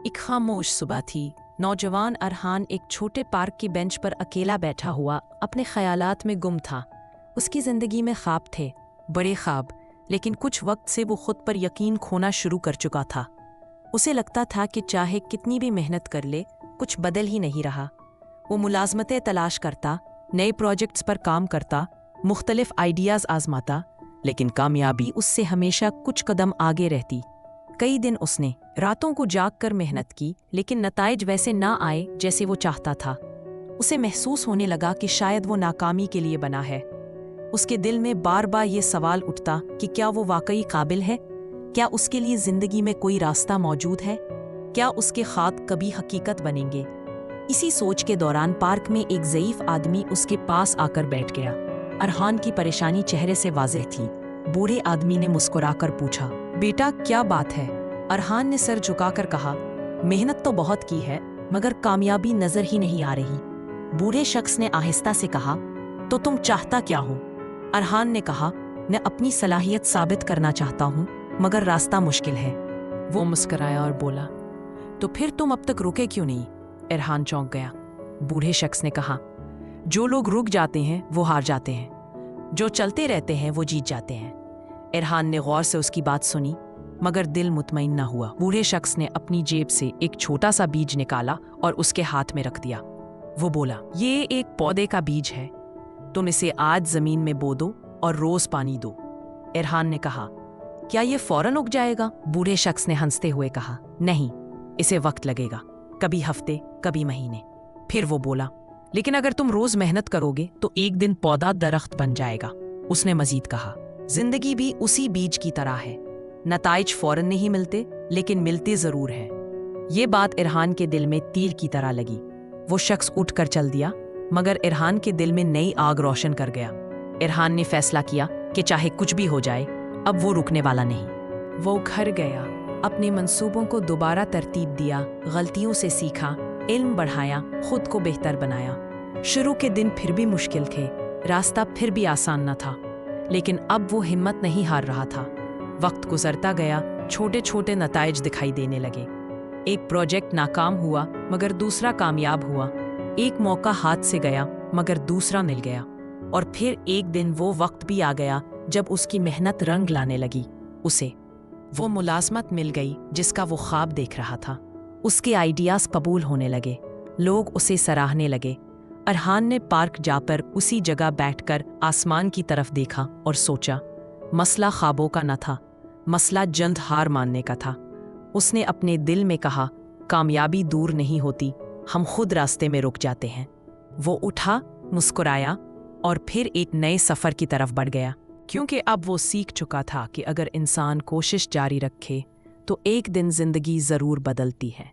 एक खामोश सुबह थी। नौजवान अरहान एक छोटे पार्क की बेंच पर अकेला बैठा हुआ अपने ख्यालात में गुम था। उसकी जिंदगी में ख्वाब थे, बड़े ख्वाब, लेकिन कुछ वक्त से वो खुद पर यकीन खोना शुरू कर चुका था। उसे लगता था कि चाहे कितनी भी मेहनत कर ले, कुछ बदल ही नहीं रहा। वो मुलाजमतें तलाश करता, नए प्रोजेक्ट्स पर काम करता, मुख्तलिफ आइडियाज़ आजमाता, लेकिन कामयाबी उससे हमेशा कुछ कदम आगे रहती। कई दिन उसने रातों को जाग कर मेहनत की, लेकिन नताइज वैसे ना आए जैसे वो चाहता था। उसे महसूस होने लगा कि शायद वो नाकामी के लिए बना है। उसके दिल में बार बार ये सवाल उठता कि क्या वो वाकई काबिल है? क्या उसके लिए जिंदगी में कोई रास्ता मौजूद है? क्या उसके ख्वाब कभी हकीकत बनेंगे? इसी सोच के दौरान पार्क में एक ज़ईफ आदमी उसके पास आकर बैठ गया। अरहान की परेशानी चेहरे से वाज़ेह थी। बूढ़े आदमी ने मुस्कुराकर पूछा, बेटा क्या बात है? अरहान ने सर झुकाकर कहा, मेहनत तो बहुत की है, मगर कामयाबी नजर ही नहीं आ रही। बूढ़े शख्स ने आहिस्ता से कहा, तो तुम चाहता क्या हो? अरहान ने कहा, मैं अपनी सलाहियत साबित करना चाहता हूँ, मगर रास्ता मुश्किल है। वो मुस्कुराया और बोला, तो फिर तुम अब तक रुके क्यों नहीं? अरहान चौंक गया। बूढ़े शख्स ने कहा, जो लोग रुक जाते हैं वो हार जाते हैं, जो चलते रहते हैं वो जीत जाते हैं। अरहान ने गौर से उसकी बात सुनी, मगर दिल मुतमईन न हुआ। बूढ़े शख्स ने अपनी जेब से एक छोटा सा बीज निकाला और उसके हाथ में रख दिया। वो बोला, ये एक पौधे का बीज है, तुम इसे आज जमीन में बो दो और रोज पानी दो। अरहान ने कहा, क्या ये फौरन उग जाएगा? बूढ़े शख्स ने हंसते हुए कहा, नहीं, इसे वक्त लगेगा, कभी हफ्ते, कभी महीने। फिर वो बोला, लेकिन अगर तुम रोज मेहनत करोगे तो एक दिन पौधा दरख्त बन जाएगा। उसने मजीद कहा, जिंदगी भी उसी बीज की तरह है, नताइज फौरन नहीं मिलते, लेकिन मिलते जरूर हैं। ये बात अरहान के दिल में तीर की तरह लगी। वो शख्स उठकर चल दिया, मगर अरहान के दिल में नई आग रोशन कर गया। अरहान ने फैसला किया कि चाहे कुछ भी हो जाए, अब वो रुकने वाला नहीं। वो घर गया, अपने मंसूबों को दोबारा तरतीब दिया, गलतियों से सीखा, इल्म बढ़ाया, खुद को बेहतर बनाया। शुरू के दिन फिर भी मुश्किल थे, रास्ता फिर भी आसान न था, लेकिन अब वो हिम्मत नहीं हार रहा था। वक्त गुजरता गया, छोटे छोटे नताइज दिखाई देने लगे। एक प्रोजेक्ट नाकाम हुआ, मगर दूसरा कामयाब हुआ। एक मौका हाथ से गया, मगर दूसरा मिल गया। और फिर एक दिन वो वक्त भी आ गया जब उसकी मेहनत रंग लाने लगी। उसे वो मुलाजमत मिल गई जिसका वो ख्वाब देख रहा था। उसके आइडियाज कबूल होने लगे, लोग उसे सराहने लगे। अरहान ने पार्क जाकर उसी जगह बैठकर आसमान की तरफ देखा और सोचा, मसला ख्वाबों का न था, मसला जल्द हार मानने का था। उसने अपने दिल में कहा, कामयाबी दूर नहीं होती, हम खुद रास्ते में रुक जाते हैं। वो उठा, मुस्कुराया और फिर एक नए सफ़र की तरफ बढ़ गया, क्योंकि अब वो सीख चुका था कि अगर इंसान कोशिश जारी रखे तो एक दिन जिंदगी ज़रूर बदलती है।